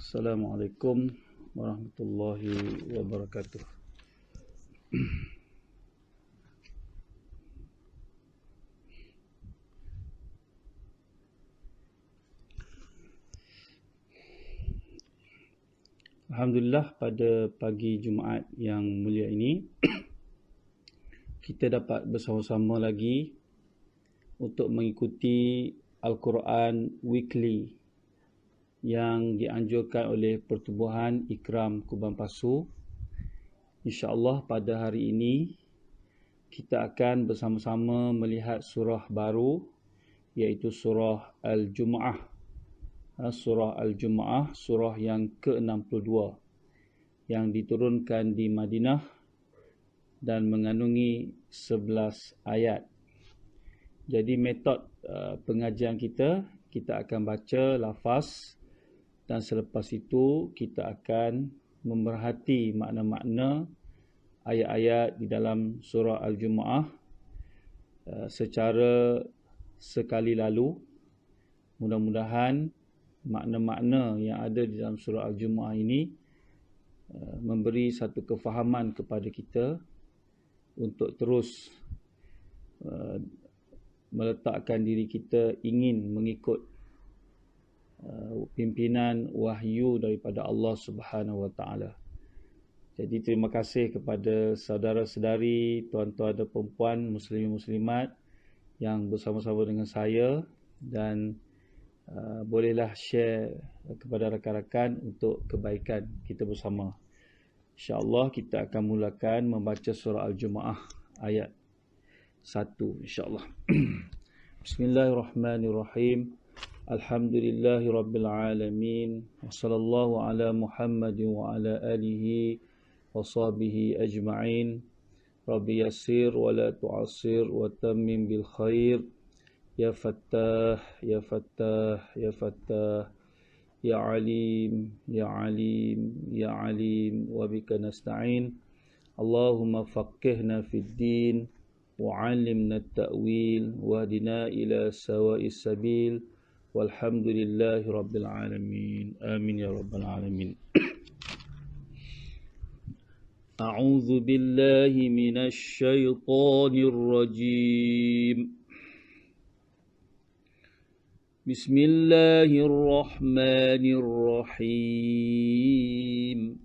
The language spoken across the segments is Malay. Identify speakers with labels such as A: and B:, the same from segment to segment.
A: Assalamualaikum warahmatullahi wabarakatuh. Alhamdulillah, pada pagi Jumaat yang mulia ini kita dapat bersama-sama lagi untuk mengikuti Al-Quran Weekly yang dianjurkan oleh Pertubuhan Ikram Kuban Pasu. InsyaAllah pada hari ini kita akan bersama-sama melihat surah baru, iaitu surah Al-Jumu'ah. Surah Al-Jumu'ah, surah yang ke-62 yang diturunkan di Madinah dan mengandungi 11 ayat. Jadi metod pengajian kita akan baca lafaz dan selepas itu kita akan memerhati makna-makna ayat-ayat di dalam surah Al-Jumu'ah secara sekali lalu. Mudah-mudahan makna-makna yang ada di dalam surah Al-Jumu'ah ini memberi satu kefahaman kepada kita untuk terus meletakkan diri kita ingin mengikut pimpinan wahyu daripada Allah Subhanahu Wa Taala. Jadi terima kasih kepada saudara-saudari, tuan-tuan dan perempuan, muslimin-muslimat yang bersama-sama dengan saya dan bolehlah share kepada rakan-rakan untuk kebaikan kita bersama. InsyaAllah kita akan mulakan membaca surah Al-Jumu'ah ayat 1 insyaAllah. Bismillahirrahmanirrahim. Alhamdulillahi Rabbil Alamin. Wa sallallahu ala Muhammadin wa ala alihi wa sahbihi ajma'in. Rabbi yassir wa la tu'assir wa tammim bil khair. Ya Fattah, Ya Fattah, Ya Fattah, Ya Alim, Ya Alim, Ya Alim, wa bika nasta'in. Allahumma faqihna fid din, wa 'allimna at-ta'wil, wa hdina ila sawa'is sabil, walhamdulillahi rabbil alamin. Amin ya rabbal alamin. A'udzu billahi minasy syaithanir rajim. Bismillahirrahmanirrahim.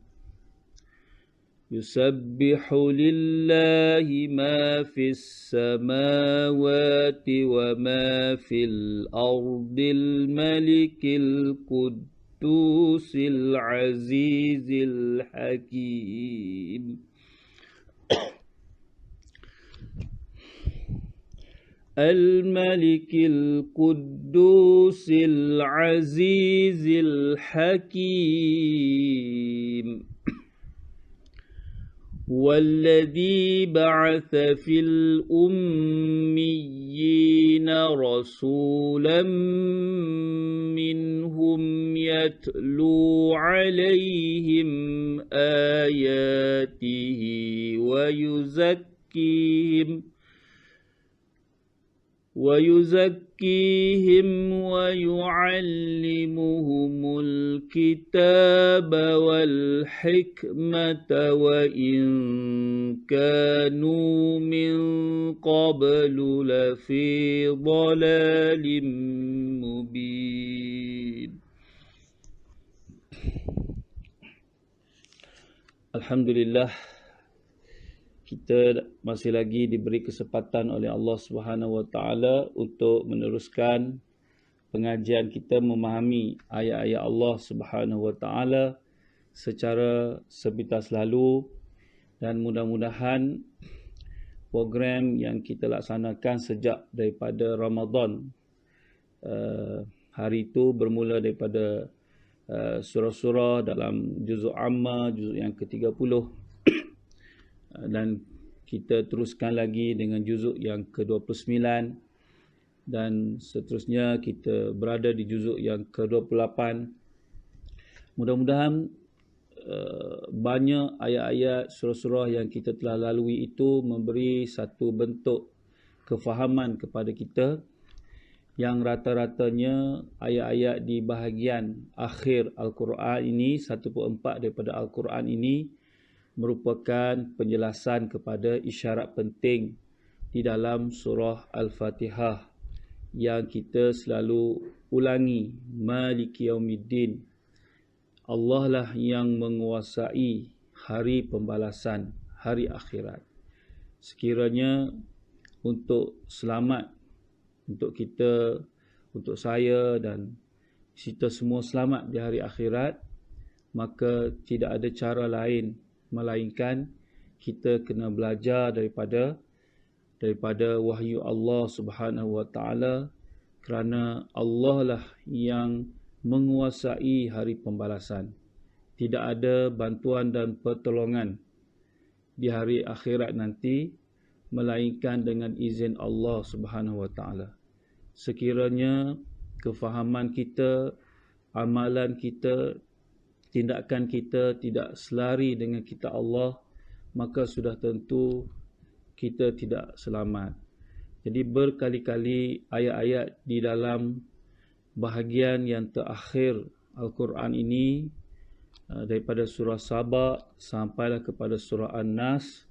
A: Yusabbihu lillahi ma fis samawati wa ma fil ardil malikil quddusil azizil hakim. الملك القدوس العزيز الحكيم والذي بعث في الأميين رسولا منهم يتلو عليهم آياته ويزكيهم ويعلمهم الكتاب والحكمة وإن كانوا من قبل لفي ضلال مبين. Alhamdulillah, kita masih lagi diberi kesempatan oleh Allah Subhanahu Wa Taala untuk meneruskan pengajian kita memahami ayat-ayat Allah Subhanahu Wa Taala secara sepintas lalu, dan mudah-mudahan program yang kita laksanakan sejak daripada Ramadan hari itu bermula daripada surah-surah dalam juzuk amma, juzuk yang ke-30, dan kita teruskan lagi dengan juzuk yang ke-29 dan seterusnya kita berada di juzuk yang ke-28. Mudah-mudahan banyak ayat-ayat surah-surah yang kita telah lalui itu memberi satu bentuk kefahaman kepada kita yang rata-ratanya ayat-ayat di bahagian akhir Al-Quran ini, 1/4 daripada Al-Quran ini merupakan penjelasan kepada isyarat penting di dalam surah Al-Fatihah yang kita selalu ulangi, Maliki Yaumiddin. Allah lah yang menguasai hari pembalasan, hari akhirat. Sekiranya untuk selamat, untuk kita, untuk saya dan kita semua selamat di hari akhirat, maka tidak ada cara lain melainkan kita kena belajar daripada wahyu Allah Subhanahu wa taala, kerana Allah lah yang menguasai hari pembalasan. Tidak ada bantuan dan pertolongan di hari akhirat nanti melainkan dengan izin Allah Subhanahu wa taala. Sekiranya kefahaman kita, amalan kita, tindakan kita tidak selari dengan kitab Allah, maka sudah tentu kita tidak selamat. Jadi berkali-kali ayat-ayat di dalam bahagian yang terakhir Al-Quran ini, daripada surah Saba sampailah kepada surah An-Nas,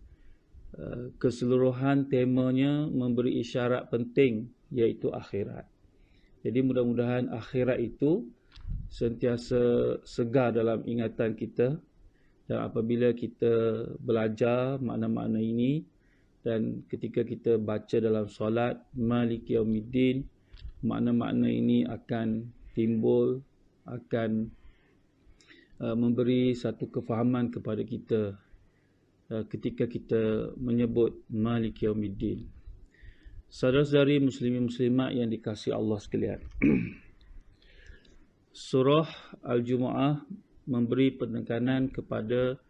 A: keseluruhan temanya memberi isyarat penting, iaitu akhirat. Jadi mudah-mudahan akhirat itu sentiasa segar dalam ingatan kita, dan apabila kita belajar makna-makna ini dan ketika kita baca dalam solat Maliki Yaumiddin, makna-makna ini akan timbul, akan memberi satu kefahaman kepada kita ketika kita menyebut Maliki Yaumiddin. Saudara-saudari muslimin muslimat yang dikasihi Allah sekalian, surah Al-Jumu'ah memberi penekanan kepada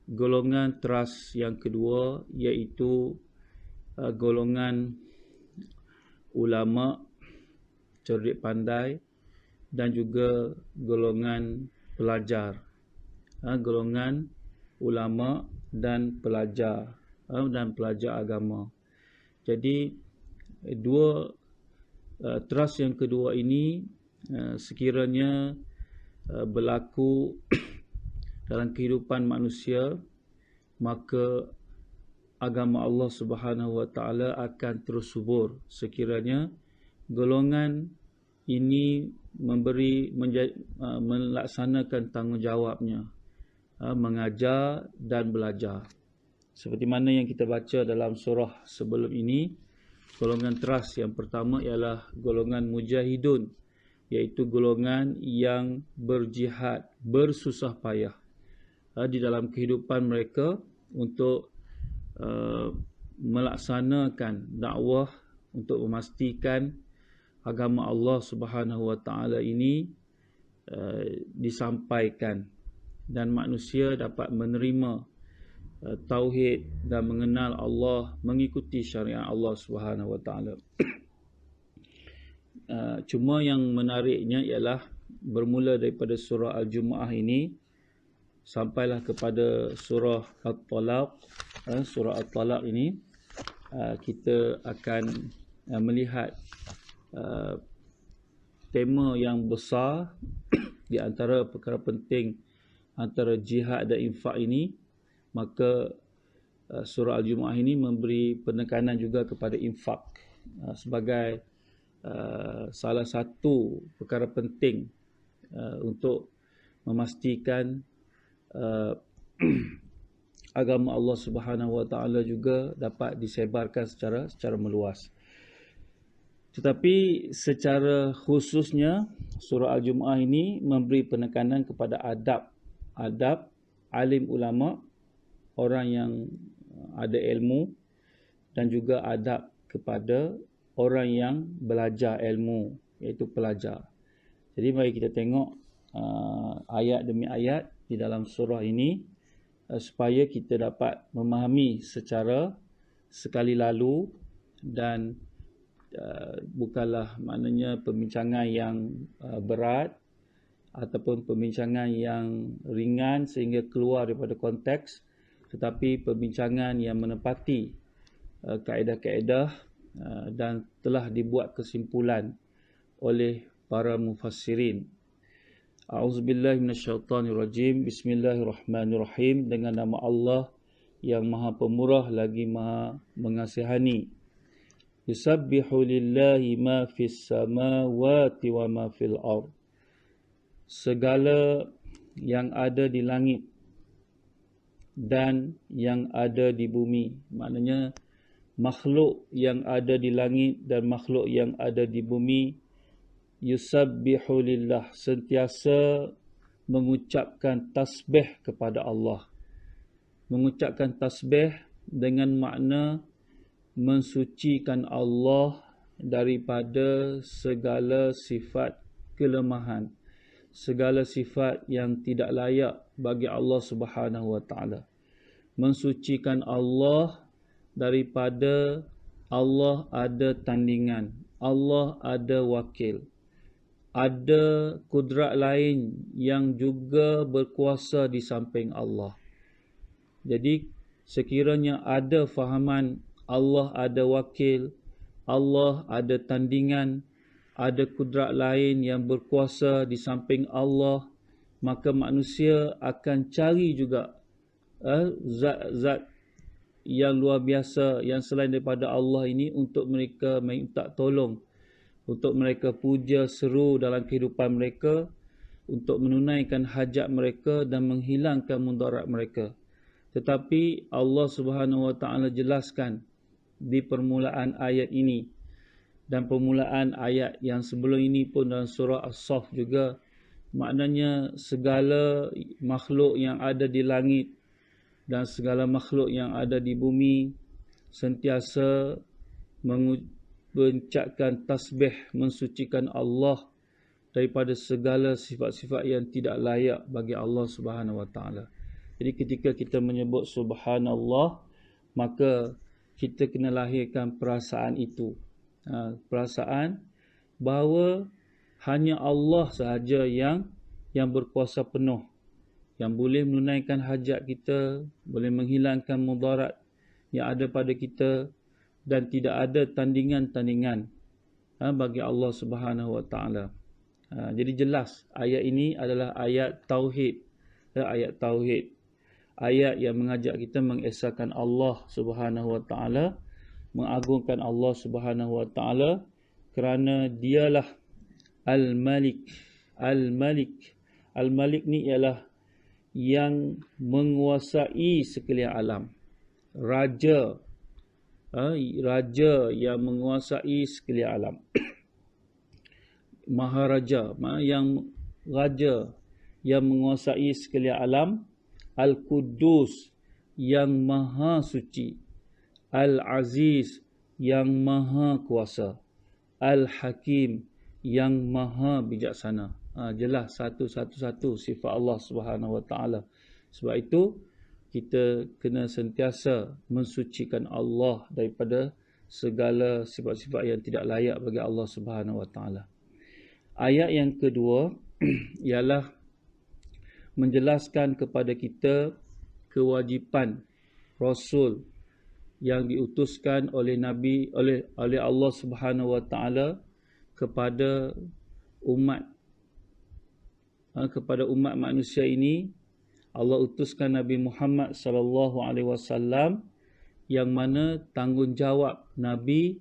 A: golongan teras yang kedua, iaitu golongan ulama cerdik pandai dan juga golongan pelajar. Golongan ulama dan pelajar agama. Jadi dua teras yang kedua ini sekiranya berlaku dalam kehidupan manusia, maka agama Allah Subhanahu wa taala akan terus subur sekiranya golongan ini melaksanakan tanggungjawabnya, mengajar dan belajar. Seperti mana yang kita baca dalam surah sebelum ini, golongan teras yang pertama ialah golongan mujahidun, iaitu golongan yang berjihad, bersusah payah di dalam kehidupan mereka untuk melaksanakan dakwah, untuk memastikan agama Allah Subhanahu wa taala ini disampaikan dan manusia dapat menerima tauhid dan mengenal Allah, mengikuti syariat Allah Subhanahu wa taala. Cuma yang menariknya ialah bermula daripada surah Al-Jumu'ah ini sampailah kepada surah At-Talaq. Surah At-Talaq ini kita akan melihat tema yang besar di antara perkara penting antara jihad dan infak ini. Maka surah Al-Jumu'ah ini memberi penekanan juga kepada infak sebagai salah satu perkara penting untuk memastikan agama Allah Subhanahu wa taala juga dapat disebarkan secara meluas. Tetapi secara khususnya surah Al-Jumu'ah ini memberi penekanan kepada adab alim ulama, orang yang ada ilmu, dan juga adab kepada orang yang belajar ilmu, iaitu pelajar. Jadi mari kita tengok ayat demi ayat di dalam surah ini supaya kita dapat memahami secara sekali lalu, dan bukanlah maknanya perbincangan yang berat ataupun perbincangan yang ringan sehingga keluar daripada konteks, tetapi perbincangan yang menepati kaedah-kaedah dan telah dibuat kesimpulan oleh para mufassirin. A'udzubillahi minasyaitonirrajim. Bismillahirrahmanirrahim. Dengan nama Allah yang Maha Pemurah lagi Maha Mengasihani. Yusabbihu lillahi ma fis samawati wa ma fil ard. Segala yang ada di langit dan yang ada di bumi. Maknanya makhluk yang ada di langit dan makhluk yang ada di bumi, yusabbihu lillah, sentiasa mengucapkan tasbih kepada Allah. Mengucapkan tasbih dengan makna mensucikan Allah daripada segala sifat kelemahan, segala sifat yang tidak layak bagi Allah Subhanahu wa taala. Mensucikan Allah daripada Allah ada tandingan, Allah ada wakil, ada kudrat lain yang juga berkuasa di samping Allah. Jadi sekiranya ada fahaman Allah ada wakil, Allah ada tandingan, ada kudrat lain yang berkuasa di samping Allah, maka manusia akan cari juga zat-zat yang luar biasa yang selain daripada Allah ini untuk mereka minta tolong, untuk mereka puja seru dalam kehidupan mereka, untuk menunaikan hajat mereka dan menghilangkan mudarat mereka. Tetapi Allah Subhanahu wa taala jelaskan di permulaan ayat ini dan permulaan ayat yang sebelum ini pun dalam surah As-Saff juga, maknanya segala makhluk yang ada di langit dan segala makhluk yang ada di bumi sentiasa mengucapkan tasbih, mensucikan Allah daripada segala sifat-sifat yang tidak layak bagi Allah Subhanahu wa taala. Jadi ketika kita menyebut subhanallah, maka kita kena lahirkan perasaan itu. Perasaan bahawa hanya Allah sahaja yang berkuasa penuh, yang boleh menunaikan hajat kita, boleh menghilangkan mudarat yang ada pada kita, dan tidak ada tandingan-tandingan bagi Allah Subhanahu wa taala. Jadi jelas ayat ini adalah ayat tauhid, ayat tauhid. Ayat yang mengajak kita mengesahkan Allah Subhanahu wa taala, mengagungkan Allah Subhanahu wa taala kerana dialah Al-Malik. Al-Malik. Al-Malik ni ialah yang menguasai sekalian alam. Raja. Raja yang menguasai sekalian alam. Maharaja, yang raja yang menguasai sekalian alam. Al-Quddus, yang maha suci. Al-Aziz, yang maha kuasa. Al-Hakim, yang maha bijaksana. Jelas satu-satu sifat Allah Subhanahu wa taala. Sebab itu kita kena sentiasa mensucikan Allah daripada segala sifat-sifat yang tidak layak bagi Allah Subhanahu wa taala. Ayat yang kedua ialah menjelaskan kepada kita kewajipan Rasul yang diutuskan oleh Nabi oleh Allah Subhanahu wa taala kepada umat manusia ini. Allah utuskan Nabi Muhammad sallallahu alaihi wasallam, yang mana tanggungjawab Nabi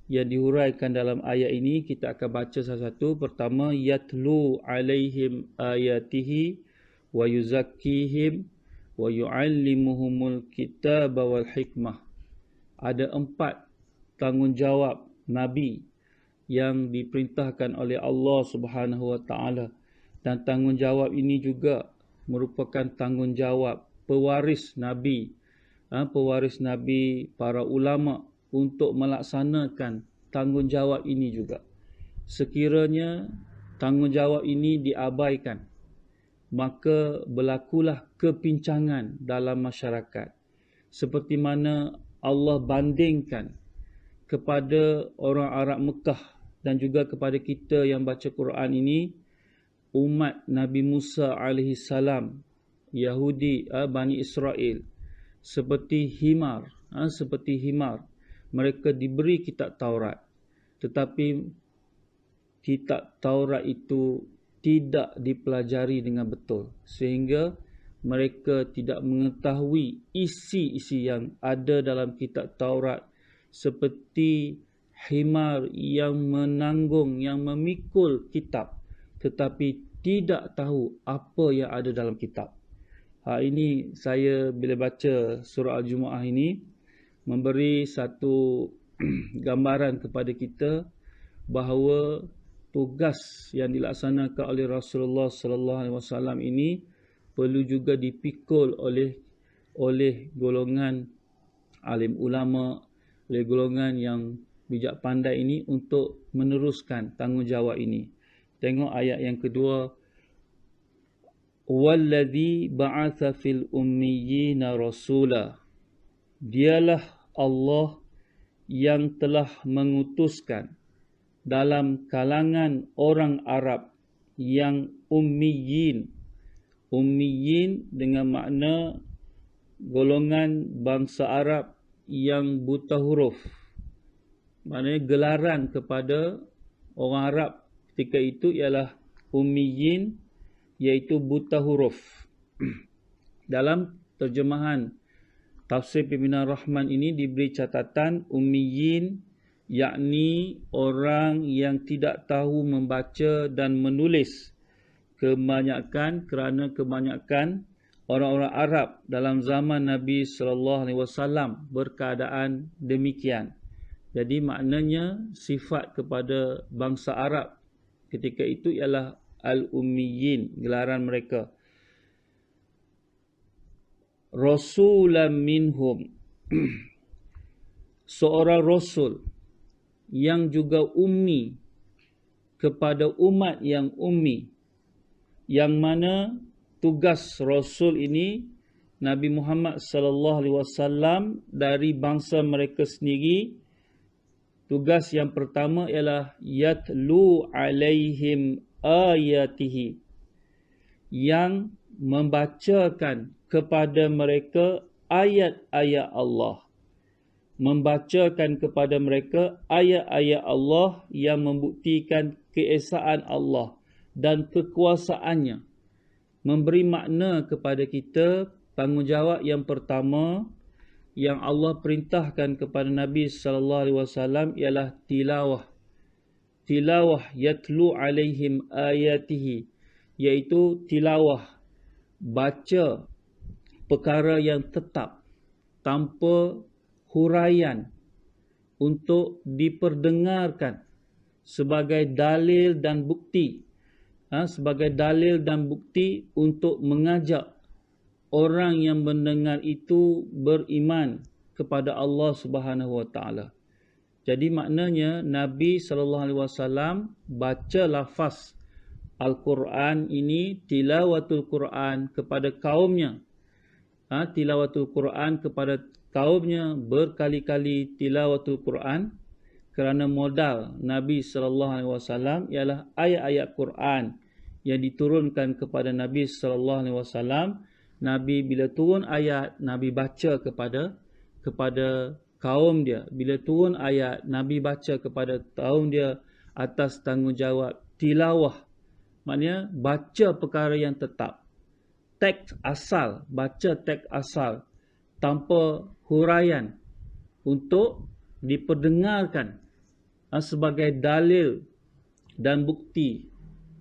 A: yang dihuraikan dalam ayat ini kita akan baca satu-satu. Pertama, yatlu alaihim ayatihi wa yuzakkihim wa yu'allimuhumul kitaba wal hikmah. Ada 4 tanggungjawab Nabi yang diperintahkan oleh Allah Subhanahu wa taala, dan tanggungjawab ini juga merupakan tanggungjawab pewaris Nabi, para ulama untuk melaksanakan tanggungjawab ini juga. Sekiranya tanggungjawab ini diabaikan, maka berlakulah kepincangan dalam masyarakat. Seperti mana Allah bandingkan kepada orang Arab Mekah dan juga kepada kita yang baca Quran ini, umat Nabi Musa alaihi salam, Yahudi, Bani Israel, seperti himar, mereka diberi kitab Taurat, tetapi kitab Taurat itu tidak dipelajari dengan betul, sehingga mereka tidak mengetahui isi-isi yang ada dalam kitab Taurat, seperti himar yang menanggung, yang memikul kitab, tetapi tidak tahu apa yang ada dalam kitab. Ini saya bila baca surah Al-Jumu'ah ini memberi satu gambaran kepada kita bahawa tugas yang dilaksanakan oleh Rasulullah sallallahu alaihi wasallam ini perlu juga dipikul oleh golongan alim ulama, oleh golongan yang bijak pandai ini untuk meneruskan tanggungjawab ini. Tengok ayat yang kedua, wallazi ba'atha fil ummiyina rasula. Dialah Allah yang telah mengutuskan dalam kalangan orang Arab yang ummiyin. Ummiyin dengan makna golongan bangsa Arab yang buta huruf. Maknanya gelaran kepada orang Arab ketika itu ialah ummiyin, iaitu buta huruf. Dalam terjemahan Tafsir Pimpinan Rahman ini diberi catatan ummiyin, yakni orang yang tidak tahu membaca dan menulis. Kerana kebanyakan orang-orang Arab dalam zaman Nabi SAW berkeadaan demikian. Jadi maknanya sifat kepada bangsa Arab ketika itu ialah al-ummiyin, gelaran mereka. Rasulan minhum, seorang rasul yang juga ummi kepada umat yang ummi, yang mana tugas rasul ini Nabi Muhammad sallallahu alaihi wasallam dari bangsa mereka sendiri. Tugas yang pertama ialah yatlu alaihim ayatihi, yang membacakan kepada mereka ayat-ayat Allah. Membacakan kepada mereka ayat-ayat Allah yang membuktikan keesaan Allah dan kekuasaannya. Memberi makna kepada kita tanggungjawab yang pertama yang Allah perintahkan kepada Nabi sallallahu alaihi wasallam ialah tilawah. Tilawah yatlu alaihim ayatihi, iaitu tilawah, baca perkara yang tetap tanpa huraian untuk diperdengarkan sebagai dalil dan bukti. Sebagai dalil dan bukti untuk mengajak orang yang mendengar itu beriman kepada Allah Subhanahu wa taala. Jadi maknanya Nabi sallallahu alaihi wasallam baca lafaz Al-Quran ini, tilawatul Quran kepada kaumnya. Tilawatul Quran kepada kaumnya, berkali-kali tilawatul Quran, kerana modal Nabi sallallahu alaihi wasallam ialah ayat-ayat Quran yang diturunkan kepada Nabi sallallahu alaihi wasallam. Nabi bila turun ayat, Nabi baca kepada kaum dia. Bila turun ayat, Nabi baca kepada kaum dia atas tanggungjawab tilawah. Maknanya baca perkara yang tetap. Teks asal, baca teks asal tanpa huraian untuk diperdengarkan sebagai dalil dan bukti,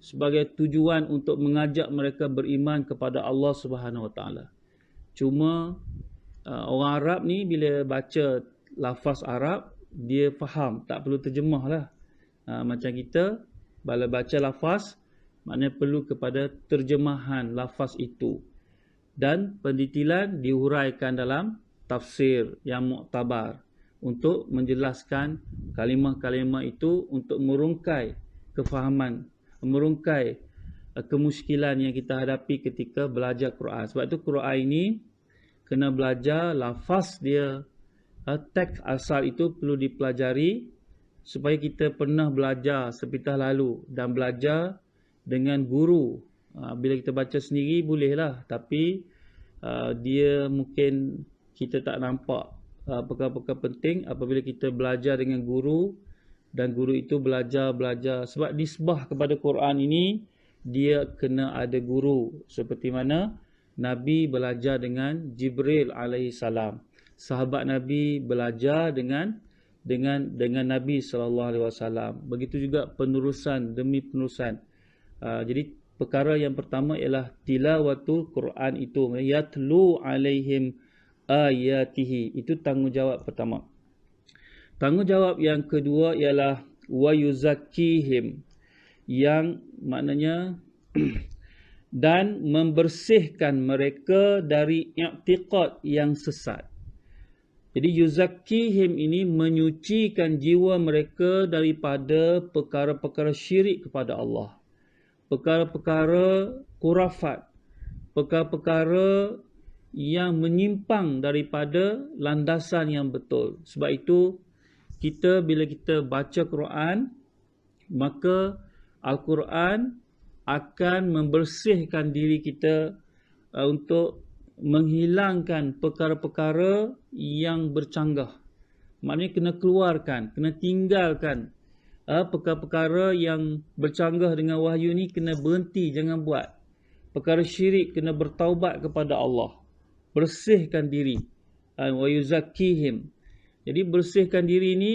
A: sebagai tujuan untuk mengajak mereka beriman kepada Allah Subhanahu Wa Taala. Cuma orang Arab ni bila baca lafaz Arab, dia faham, tak perlu terjemah lah. Macam kita bila baca lafaz, maknanya perlu kepada terjemahan lafaz itu. Dan pendetilan dihuraikan dalam tafsir yang muktabar untuk menjelaskan kalimah-kalimah itu untuk merungkai kefahaman, merungkai kemusykilan yang kita hadapi ketika belajar Quran. Sebab itu Quran ini kena belajar lafaz dia, teks asal itu perlu dipelajari supaya kita pernah belajar sepintas lalu dan belajar dengan guru. Bila kita baca sendiri bolehlah, tapi dia mungkin kita tak nampak perkara-perkara penting apabila kita belajar dengan guru dan guru itu belajar sebab nisbah kepada Quran ini dia kena ada guru seperti mana Nabi belajar dengan Jibril alaihi salam. Sahabat Nabi belajar dengan Nabi sallallahu alaihi wasallam. Begitu juga penerusan demi penerusan. Jadi perkara yang pertama ialah tilawatul Quran itu, yatlu alaihim ayatihi. Itu tanggungjawab pertama. Tanggungjawab yang kedua ialah wa yuzakkihim, yang maknanya dan membersihkan mereka dari i'tiqad yang sesat. Jadi yuzakkihim ini menyucikan jiwa mereka daripada perkara-perkara syirik kepada Allah. Perkara-perkara khurafat, perkara-perkara yang menyimpang daripada landasan yang betul. Sebab itu bila kita baca Quran, maka Al-Quran akan membersihkan diri kita untuk menghilangkan perkara-perkara yang bercanggah. Maknanya kena keluarkan, kena tinggalkan perkara-perkara yang bercanggah dengan wahyu ni, kena berhenti, jangan buat. Perkara syirik kena bertaubat kepada Allah. Bersihkan diri. Wa yuzakkihim. Jadi bersihkan diri ni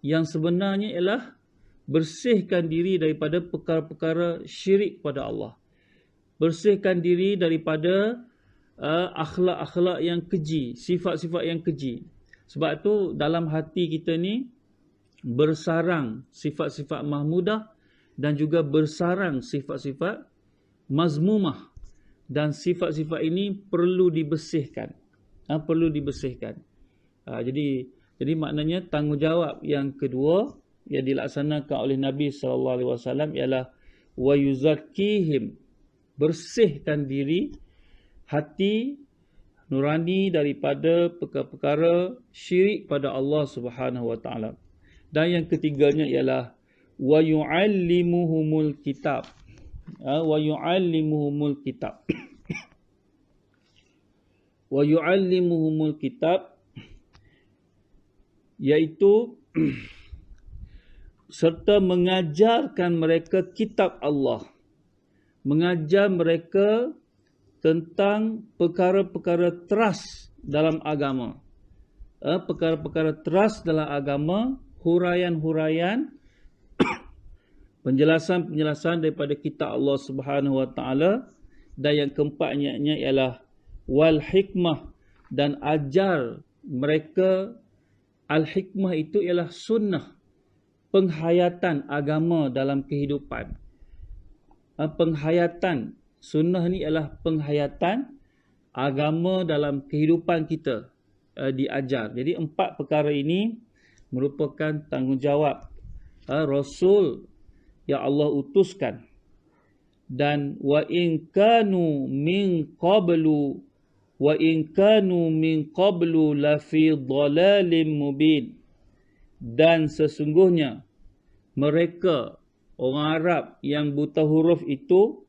A: yang sebenarnya ialah bersihkan diri daripada perkara-perkara syirik pada Allah. Bersihkan diri daripada akhlak-akhlak yang keji, sifat-sifat yang keji. Sebab tu dalam hati kita ni bersarang sifat-sifat mahmudah dan juga bersarang sifat-sifat mazmumah. Dan sifat-sifat ini perlu dibersihkan. Perlu dibersihkan. Jadi maknanya tanggungjawab yang kedua yang dilaksanakan oleh Nabi SAW ialah wa yuzakkihim, bersihkan diri hati nurani daripada perkara-perkara syirik pada Allah Subhanahu wa taala. Dan yang ketiganya ialah wa yu'allimuhumul kitab. Wa yu'allimuhumul kitab. Wa yu'allimuhumul kitab, iaitu serta mengajarkan mereka kitab Allah. Mengajar mereka tentang perkara-perkara trust dalam agama. Perkara-perkara trust dalam agama, huraian-huraian, penjelasan-penjelasan daripada kitab Allah Subhanahu wa taala. Dan yang keempatnya ialah wal hikmah, dan ajar mereka. Al-hikmah itu ialah sunnah, penghayatan agama dalam kehidupan. Penghayatan, sunnah ni ialah penghayatan agama dalam kehidupan kita diajar. Jadi 4 perkara ini merupakan tanggungjawab Rasul yang Allah utuskan. Dan wa in kanu min qablu la fi dhalalin mubin. Dan sesungguhnya mereka orang Arab yang buta huruf itu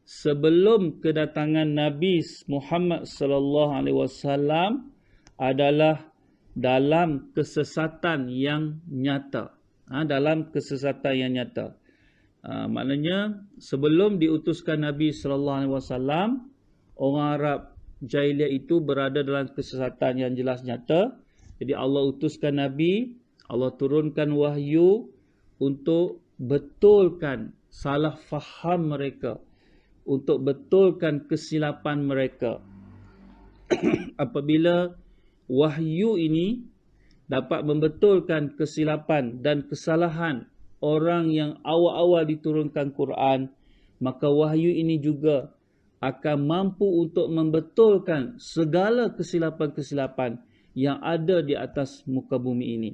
A: sebelum kedatangan Nabi Muhammad sallallahu alaihi wasallam adalah dalam kesesatan yang nyata. Dalam kesesatan yang nyata. Maknanya sebelum diutuskan Nabi sallallahu alaihi wasallam, orang Arab jahiliah itu berada dalam kesesatan yang jelas nyata. Jadi Allah utuskan Nabi, Allah turunkan wahyu untuk betulkan salah faham mereka, untuk betulkan kesilapan mereka. Apabila wahyu ini dapat membetulkan kesilapan dan kesalahan orang yang awal-awal diturunkan Quran, maka wahyu ini juga akan mampu untuk membetulkan segala kesilapan-kesilapan yang ada di atas muka bumi ini.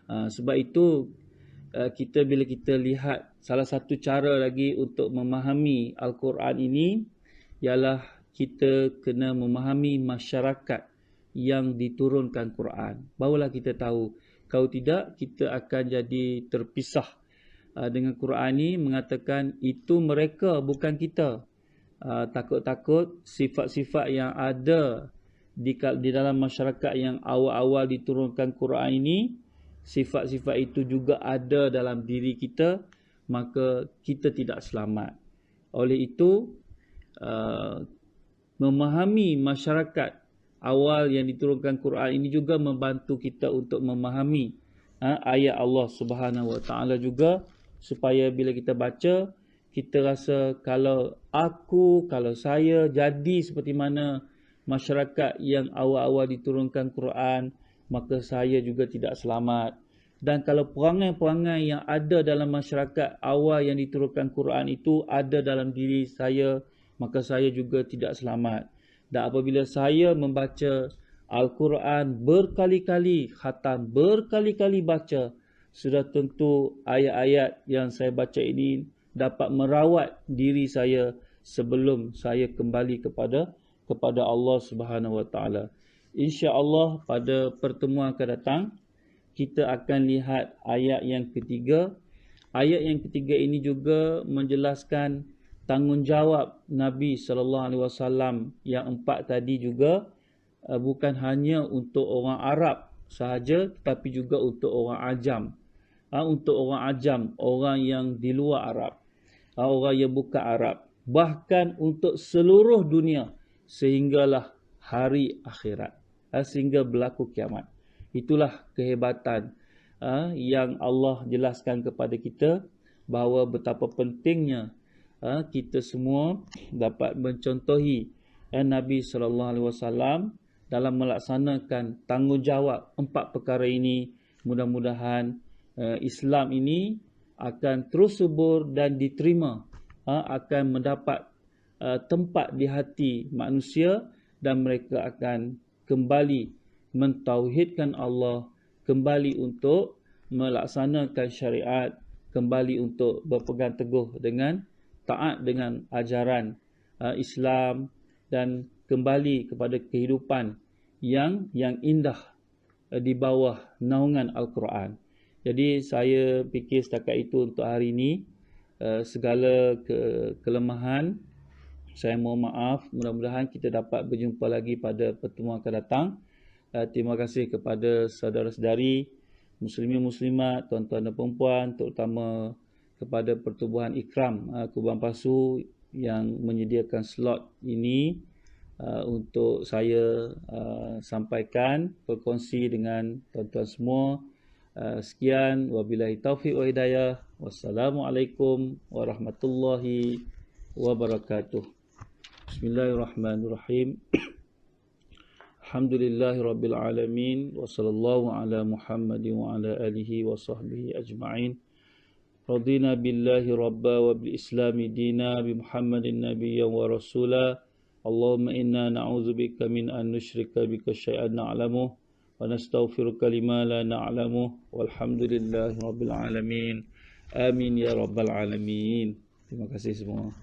A: Sebab itu bila kita lihat salah satu cara lagi untuk memahami Al-Quran ini ialah kita kena memahami masyarakat yang diturunkan Quran. Barulah kita tahu. Kalau tidak, kita akan jadi terpisah dengan Quran ini, mengatakan itu mereka bukan kita. Takut-takut sifat-sifat yang ada di dalam masyarakat yang awal-awal diturunkan Quran ini, sifat-sifat itu juga ada dalam diri kita, maka kita tidak selamat. Oleh itu, memahami masyarakat awal yang diturunkan Quran ini juga membantu kita untuk memahami ayat Allah Subhanahu Wa Taala juga, supaya bila kita baca, kita rasa kalau saya jadi seperti mana masyarakat yang awal-awal diturunkan Quran, maka saya juga tidak selamat. Dan kalau perangai-perangai yang ada dalam masyarakat awal yang diturunkan Quran itu ada dalam diri saya, maka saya juga tidak selamat. Dan apabila saya membaca Al-Quran berkali-kali khatam, berkali-kali baca, sudah tentu ayat-ayat yang saya baca ini dapat merawat diri saya sebelum saya kembali kepada Allah Subhanahu Wa Taala. Insya-Allah pada pertemuan akan datang kita akan lihat ayat yang ketiga. Ayat yang ketiga ini juga menjelaskan tanggungjawab Nabi SAW yang 4 tadi juga, bukan hanya untuk orang Arab sahaja, tetapi juga untuk orang Ajam. Untuk orang Ajam, orang yang di luar Arab, orang yang bukan Arab, bahkan untuk seluruh dunia, sehinggalah hari akhirat, sehingga berlaku kiamat. Itulah kehebatan yang Allah jelaskan kepada kita, bahawa betapa pentingnya kita semua dapat mencontohi Nabi SAW dalam melaksanakan tanggungjawab 4 perkara ini. Mudah-mudahan Islam ini akan terus subur dan diterima, akan mendapat tempat di hati manusia, dan mereka akan kembali mentauhidkan Allah, kembali untuk melaksanakan syariat, kembali untuk berpegang teguh dengan taat dengan ajaran Islam, dan kembali kepada kehidupan yang indah di bawah naungan Al-Quran. Jadi saya fikir setakat itu untuk hari ini. Segala kelemahan saya mohon maaf. Mudah-mudahan kita dapat berjumpa lagi pada pertemuan akan datang. Terima kasih kepada saudara-saudari muslimin muslimat, tuan-tuan dan puan-puan, terutama kepada Pertubuhan Ikram Kubang Pasu yang menyediakan slot ini untuk saya sampaikan, berkongsi dengan tuan-tuan semua. Sekian, wabillahi taufiq wa hidayah. Wassalamualaikum warahmatullahi wabarakatuh. Bismillahirrahmanirrahim. Alhamdulillahirabbil alamin, wa sallallahu ala Muhammadin wa ala alihi wa sahbihi ajma'in. Radina billahi rabba wa bil islami dina, bi Muhammadin nabiyyan wa rasula. Allahumma inna na'udzubika min an nusyrika bika syai'an na'lamuh wa nastaghfiruka lima la na'lamuh. Walhamdulillahi rabbil alamin. Amin ya rabbal alamin. Terima kasih semua.